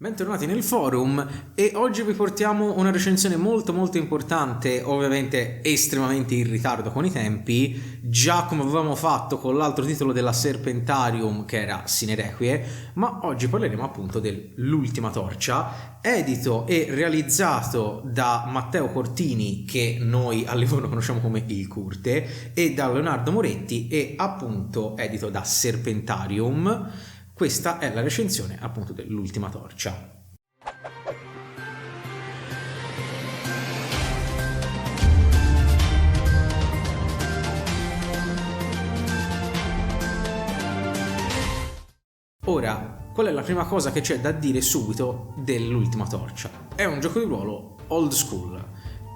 Bentornati nel forum e oggi vi portiamo una recensione molto importante, ovviamente estremamente in ritardo con i tempi, già come avevamo fatto con l'altro titolo della Serpentarium che era Sine Requie, ma oggi parleremo appunto dell'Ultima Torcia, edito e realizzato da Matteo Cortini, che noi al lavoro conosciamo come il Curte, e da Leonardo Moretti, e appunto edito da Serpentarium. Questa è la recensione appunto dell'Ultima Torcia. Ora, qual è la prima cosa che c'è da dire subito dell'Ultima Torcia? È un gioco di ruolo old school,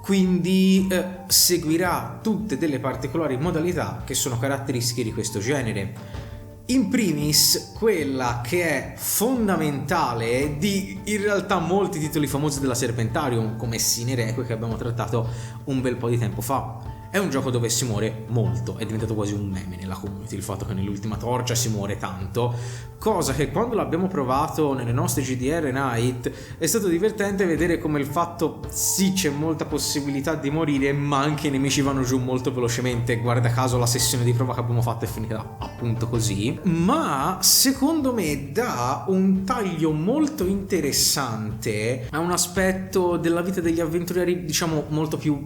quindi seguirà tutte delle particolari modalità che sono caratteristiche di questo genere. In primis quella che è fondamentale di in realtà molti titoli famosi della Serpentarium, come Sine Requie che abbiamo trattato un bel po' di tempo fa. È un gioco dove si muore molto, è diventato quasi un meme nella community il fatto che nell'Ultima Torcia si muore tanto, cosa che quando l'abbiamo provato nelle nostre GDR Night è stato divertente vedere come il fatto sì c'è molta possibilità di morire, ma anche i nemici vanno giù molto velocemente. Guarda caso la sessione di prova che abbiamo fatto è finita appunto così, ma secondo me dà un taglio molto interessante a un aspetto della vita degli avventurieri, diciamo molto più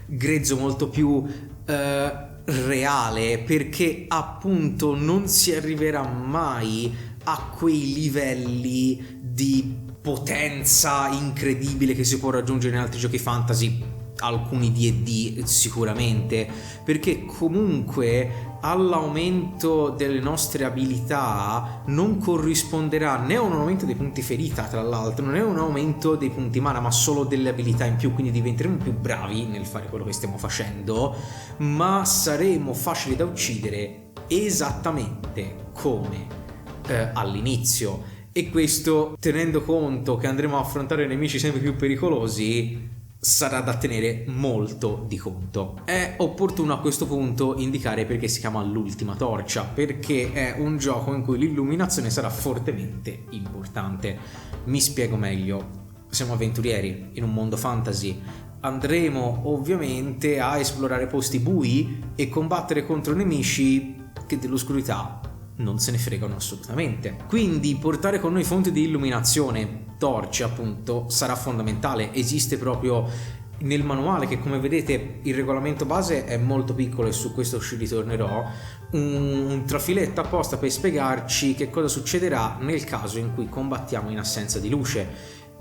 grezzo, molto più reale, perché appunto non si arriverà mai a quei livelli di potenza incredibile che si può raggiungere in altri giochi fantasy, alcuni D&D sicuramente, perché comunque all'aumento delle nostre abilità non corrisponderà né un aumento dei punti ferita, tra l'altro, non è un aumento dei punti mana, ma solo delle abilità in più, quindi diventeremo più bravi nel fare quello che stiamo facendo, ma saremo facili da uccidere esattamente come all'inizio, e questo tenendo conto che andremo a affrontare nemici sempre più pericolosi sarà da tenere molto di conto. È opportuno a questo punto indicare perché si chiama l'Ultima Torcia, perché è un gioco in cui l'illuminazione sarà fortemente importante. Mi spiego meglio. Siamo avventurieri in un mondo fantasy, andremo ovviamente a esplorare posti bui e combattere contro nemici che dell'oscurità non se ne fregano assolutamente. Quindi portare con noi fonti di illuminazione, torce appunto, sarà fondamentale. Esiste proprio nel manuale, che come vedete il regolamento base è molto piccolo e su questo ci ritornerò, un trafiletto apposta per spiegarci che cosa succederà nel caso in cui combattiamo in assenza di luce,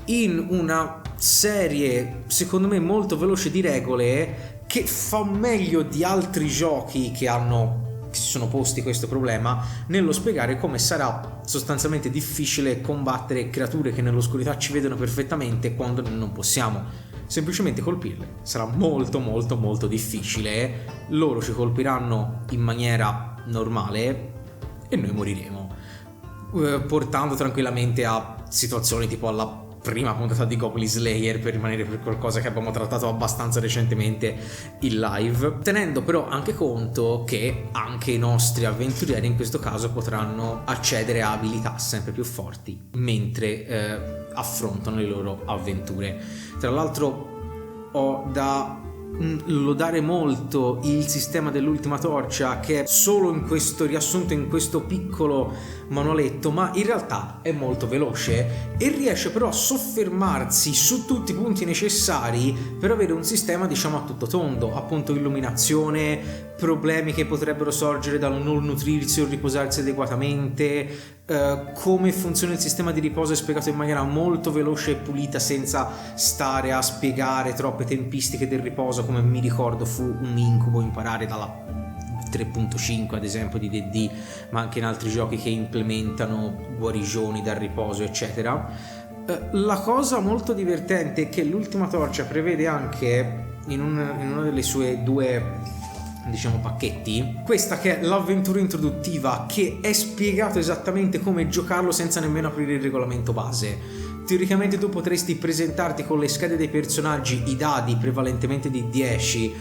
in una serie secondo me molto veloce di regole che fa meglio di altri giochi che si sono posti questo problema nello spiegare come sarà sostanzialmente difficile combattere creature che nell'oscurità ci vedono perfettamente quando non possiamo semplicemente colpirle. Sarà molto difficile, loro ci colpiranno in maniera normale e noi moriremo, portando tranquillamente a situazioni tipo alla prima puntata di Goblin Slayer, per rimanere per qualcosa che abbiamo trattato abbastanza recentemente in live, tenendo però anche conto che anche i nostri avventurieri in questo caso potranno accedere a abilità sempre più forti mentre affrontano le loro avventure. Tra l'altro ho da lodare molto il sistema dell'Ultima Torcia, che è solo in questo riassunto, in questo piccolo manualetto, ma in realtà è molto veloce e riesce però a soffermarsi su tutti i punti necessari per avere un sistema diciamo a tutto tondo, appunto illuminazione, problemi che potrebbero sorgere dal non nutrirsi o riposarsi adeguatamente, come funziona il sistema di riposo è spiegato in maniera molto veloce e pulita, senza stare a spiegare troppe tempistiche del riposo, come mi ricordo fu un incubo imparare dalla 3.5 ad esempio di D&D, ma anche in altri giochi che implementano guarigioni dal riposo eccetera. La cosa molto divertente è che l'Ultima Torcia prevede anche in una delle sue due diciamo pacchetti, questa che è l'avventura introduttiva, che è spiegato esattamente come giocarlo senza nemmeno aprire il regolamento base. Teoricamente tu potresti presentarti con le schede dei personaggi, i dadi prevalentemente di 10,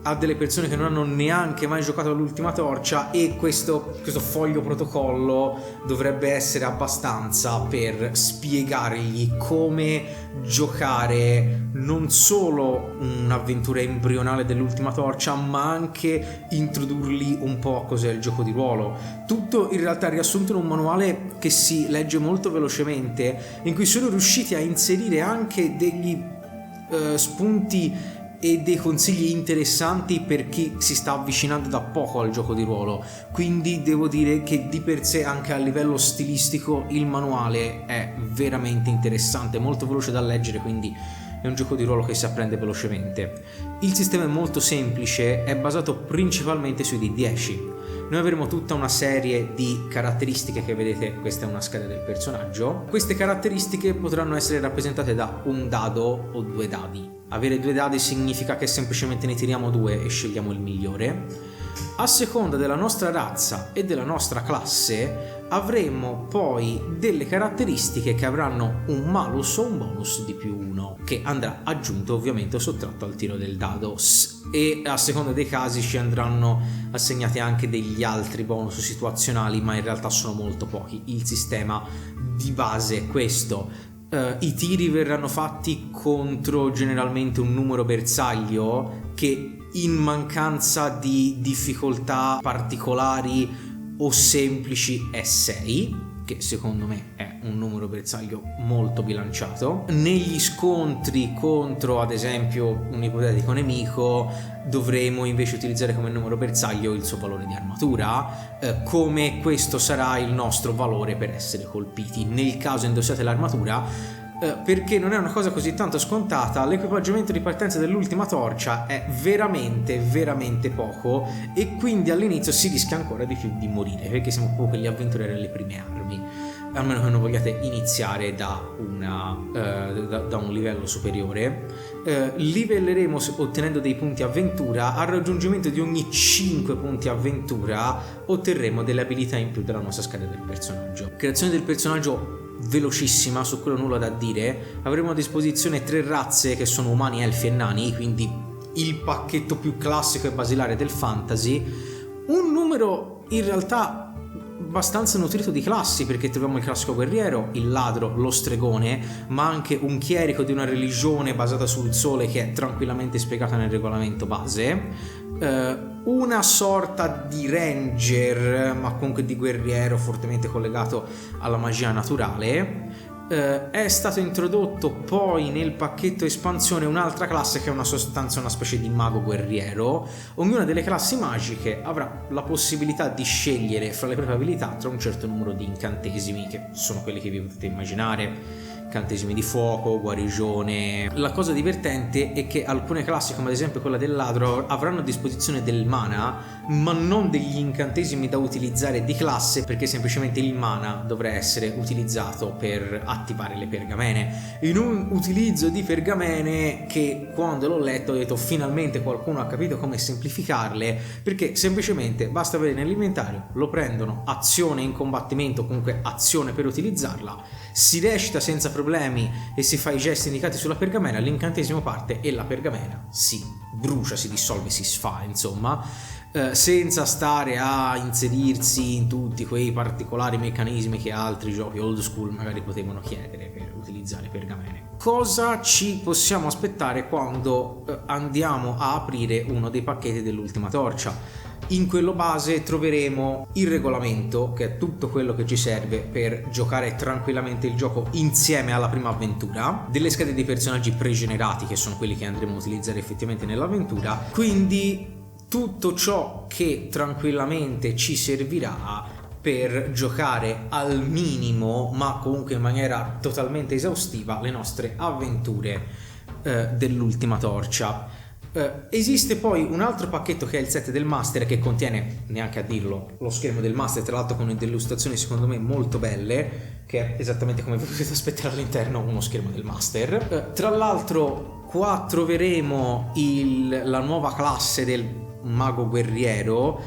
a delle persone che non hanno neanche mai giocato all'Ultima Torcia, e questo foglio protocollo dovrebbe essere abbastanza per spiegargli come giocare non solo un'avventura embrionale dell'Ultima Torcia, ma anche introdurli un po' a cos'è il gioco di ruolo. Tutto in realtà riassunto in un manuale che si legge molto velocemente, in cui sono riusciti a inserire anche degli spunti e dei consigli interessanti per chi si sta avvicinando da poco al gioco di ruolo. Quindi devo dire che di per sé, anche a livello stilistico, il manuale è veramente interessante, molto veloce da leggere, quindi è un gioco di ruolo che si apprende velocemente. Il sistema è molto semplice, è basato principalmente sui D10. Noi avremo tutta una serie di caratteristiche che vedete, questa è una scheda del personaggio. Queste caratteristiche potranno essere rappresentate da un dado o 2 dadi. Avere 2 dadi significa che semplicemente ne tiriamo 2 e scegliamo il migliore. A seconda della nostra razza e della nostra classe avremo poi delle caratteristiche che avranno un malus o un bonus di +1, che andrà aggiunto ovviamente o sottratto al tiro del dado, e a seconda dei casi ci andranno assegnati anche degli altri bonus situazionali, ma in realtà sono molto pochi. Il sistema di base è questo. I tiri verranno fatti contro generalmente un numero bersaglio che, in mancanza di difficoltà particolari o semplici, è 6, che secondo me è un numero bersaglio molto bilanciato. Negli scontri contro, ad esempio, un ipotetico nemico, dovremo invece utilizzare come numero bersaglio il suo valore di armatura, come questo sarà il nostro valore per essere colpiti. Nel caso indossiate l'armatura, perché non è una cosa così tanto scontata, l'equipaggiamento di partenza dell'Ultima Torcia è veramente poco, e quindi all'inizio si rischia ancora di più di morire, perché siamo proprio quegli avventurieri alle prime armi, a meno che non vogliate iniziare da un livello superiore. Livelleremo ottenendo dei punti avventura. Al raggiungimento di ogni 5 punti avventura otterremo delle abilità in più della nostra scheda del personaggio. Creazione del personaggio velocissima, su quello nulla da dire. Avremo a disposizione 3 razze che sono umani, elfi e nani, quindi il pacchetto più classico e basilare del fantasy. Un numero in realtà abbastanza nutrito di classi, perché troviamo il classico guerriero, il ladro, lo stregone, ma anche un chierico di una religione basata sul sole che è tranquillamente spiegata nel regolamento base, una sorta di ranger, ma comunque di guerriero fortemente collegato alla magia naturale. È stato introdotto poi nel pacchetto espansione un'altra classe che è una sostanza, una specie di mago guerriero. Ognuna delle classi magiche avrà la possibilità di scegliere fra le proprie abilità tra un certo numero di incantesimi, che sono quelli che vi potete immaginare: incantesimi di fuoco, guarigione. La cosa divertente è che alcune classi, come ad esempio quella del ladro, avranno a disposizione del mana, ma non degli incantesimi da utilizzare di classe, perché semplicemente il mana dovrà essere utilizzato per attivare le pergamene. In un utilizzo di pergamene che, quando l'ho letto, ho detto finalmente qualcuno ha capito come semplificarle, perché semplicemente basta avere nell'inventario, lo prendono, azione in combattimento, comunque azione per utilizzarla, si recita senza problemi e si fa i gesti indicati sulla pergamena, l'incantesimo parte e la pergamena si brucia, si dissolve, si sfa, insomma, senza stare a inserirsi in tutti quei particolari meccanismi che altri giochi old school magari potevano chiedere per utilizzare pergamene. Cosa ci possiamo aspettare quando andiamo a aprire uno dei pacchetti dell'Ultima Torcia? In quello base troveremo il regolamento, che è tutto quello che ci serve per giocare tranquillamente il gioco insieme alla prima avventura, delle schede dei personaggi pregenerati, che sono quelli che andremo a utilizzare effettivamente nell'avventura, quindi tutto ciò che tranquillamente ci servirà per giocare al minimo, ma comunque in maniera totalmente esaustiva, le nostre avventure dell'Ultima Torcia. Esiste poi un altro pacchetto che è il set del master, che contiene, neanche a dirlo, lo schermo del master, tra l'altro con delle illustrazioni secondo me molto belle, che è esattamente come vi potete aspettare all'interno uno schermo del master. Tra l'altro qua troveremo la nuova classe del mago guerriero,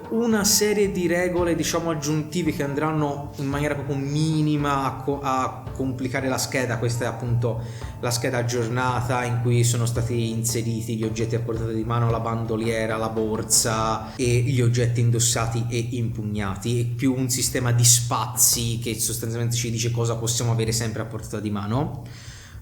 una serie di regole diciamo aggiuntive che andranno in maniera proprio minima a complicare la scheda. Questa è appunto la scheda aggiornata in cui sono stati inseriti gli oggetti a portata di mano, la bandoliera, la borsa e gli oggetti indossati e impugnati, e più un sistema di spazi che sostanzialmente ci dice cosa possiamo avere sempre a portata di mano.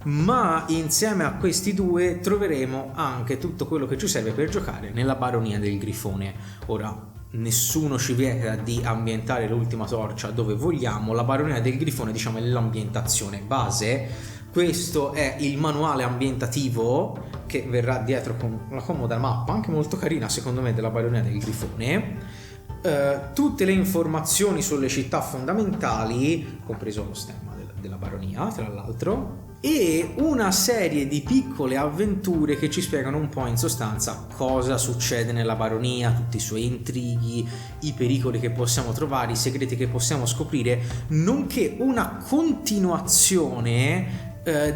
Ma insieme a questi due troveremo anche tutto quello che ci serve per giocare nella Baronia del Grifone. Ora, nessuno ci vieta di ambientare l'Ultima Torcia dove vogliamo. La Baronia del Grifone, diciamo, è l'ambientazione base. Questo è il manuale ambientativo che verrà dietro con una comoda mappa, anche molto carina secondo me, della Baronia del Grifone. Tutte le informazioni sulle città fondamentali, compreso lo stemma della Baronia, tra l'altro, e una serie di piccole avventure che ci spiegano un po' in sostanza cosa succede nella Baronia, tutti i suoi intrighi, i pericoli che possiamo trovare, i segreti che possiamo scoprire, nonché una continuazione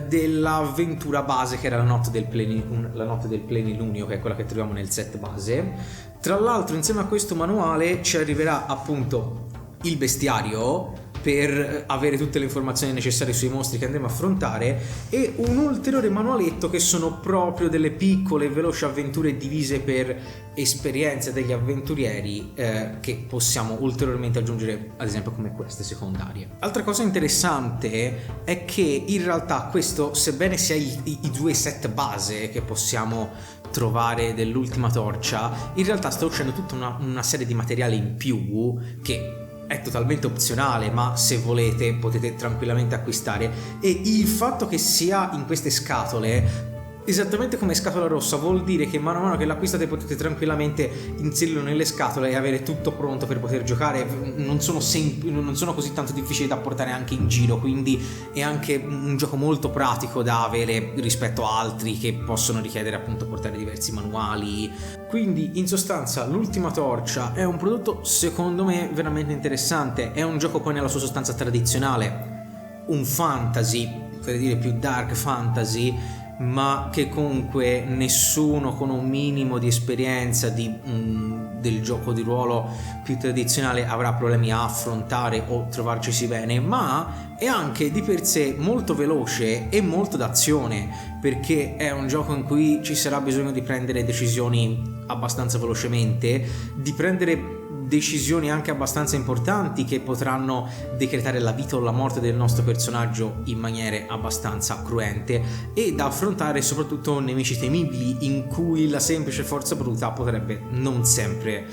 dell'avventura base che era la notte del plenilunio, che è quella che troviamo nel set base. Tra l'altro, insieme a questo manuale ci arriverà appunto il bestiario per avere tutte le informazioni necessarie sui mostri che andremo a affrontare, e un ulteriore manualetto che sono proprio delle piccole e veloci avventure divise per esperienze degli avventurieri che possiamo ulteriormente aggiungere, ad esempio come queste secondarie. Altra cosa interessante è che in realtà questo, sebbene sia i due set base che possiamo trovare dell'Ultima Torcia, in realtà sta uscendo tutta una serie di materiali in più che è totalmente opzionale, ma se volete potete tranquillamente acquistare. E il fatto che sia in queste scatole, esattamente come Scatola Rossa, vuol dire che mano a mano che l'acquistate potete tranquillamente inserirlo nelle scatole e avere tutto pronto per poter giocare. Non sono così tanto difficili da portare anche in giro, quindi è anche un gioco molto pratico da avere rispetto a altri che possono richiedere appunto portare diversi manuali. Quindi in sostanza l'Ultima Torcia è un prodotto secondo me veramente interessante. È un gioco poi nella sua sostanza tradizionale, un fantasy, per dire più dark fantasy, ma che comunque nessuno con un minimo di esperienza del gioco di ruolo più tradizionale avrà problemi a affrontare o trovarcisi bene. Ma è anche di per sé molto veloce e molto d'azione, perché è un gioco in cui ci sarà bisogno di prendere decisioni abbastanza velocemente, di prendere decisioni anche abbastanza importanti che potranno decretare la vita o la morte del nostro personaggio in maniere abbastanza cruente, e da affrontare soprattutto nemici temibili in cui la semplice forza bruta potrebbe non sempre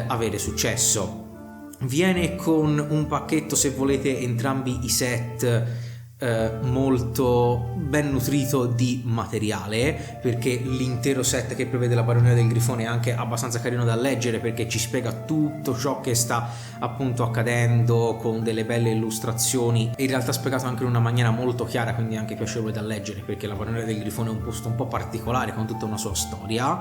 avere successo. Viene con un pacchetto, se volete, entrambi i set molto ben nutrito di materiale, perché l'intero set che prevede la Baronia del Grifone è anche abbastanza carino da leggere, perché ci spiega tutto ciò che sta appunto accadendo con delle belle illustrazioni, e in realtà spiegato anche in una maniera molto chiara, quindi anche piacevole da leggere, perché la Baronia del Grifone è un posto un po' particolare con tutta una sua storia,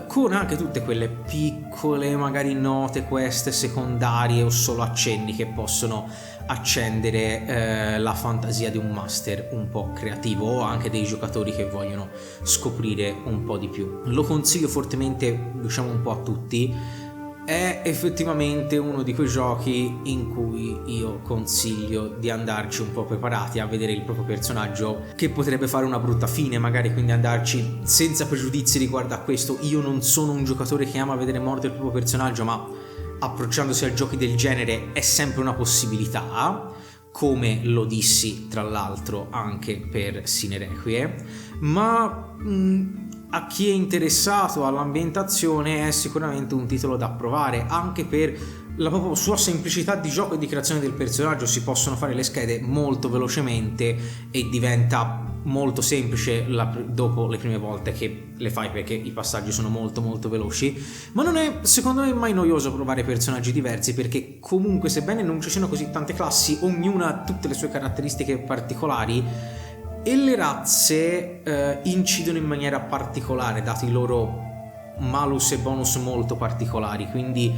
con anche tutte quelle piccole magari note, queste secondarie o solo accenni che possono accendere la fantasia di un master un po' creativo o anche dei giocatori che vogliono scoprire un po' di più. Lo consiglio fortemente, diciamo un po' a tutti. È effettivamente uno di quei giochi in cui io consiglio di andarci un po' preparati a vedere il proprio personaggio che potrebbe fare una brutta fine, magari, quindi andarci senza pregiudizi riguardo a questo. Io non sono un giocatore che ama vedere morto il proprio personaggio, ma approcciandosi a giochi del genere è sempre una possibilità, come lo dissi tra l'altro anche per Sine Requiem. Ma a chi è interessato all'ambientazione è sicuramente un titolo da provare, anche per la propria sua semplicità di gioco e di creazione del personaggio. Si possono fare le schede molto velocemente e diventa molto semplice dopo le prime volte che le fai, perché i passaggi sono molto molto veloci. Ma non è, secondo me, mai noioso provare personaggi diversi, perché comunque, sebbene non ci siano così tante classi, ognuna ha tutte le sue caratteristiche particolari, e le razze incidono in maniera particolare dati i loro malus e bonus molto particolari. Quindi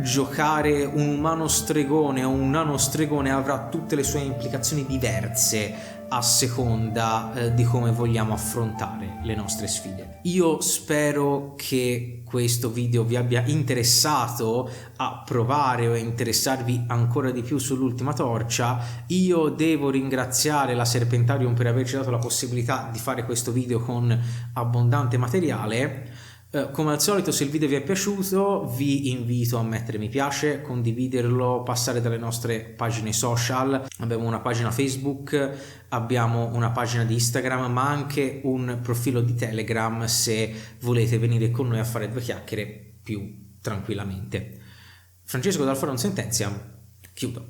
giocare un umano stregone o un nano stregone avrà tutte le sue implicazioni diverse a seconda di come vogliamo affrontare le nostre sfide. Io spero che questo video vi abbia interessato a provare o a interessarvi ancora di più sull'Ultima Torcia. Io devo ringraziare la Serpentarium per averci dato la possibilità di fare questo video con abbondante materiale. Come al solito, se il video vi è piaciuto vi invito a mettere mi piace, condividerlo, passare dalle nostre pagine social. Abbiamo una pagina Facebook, abbiamo una pagina di Instagram, ma anche un profilo di Telegram se volete venire con noi a fare due chiacchiere più tranquillamente. Francesco dal Forum Sentenziam, chiudo.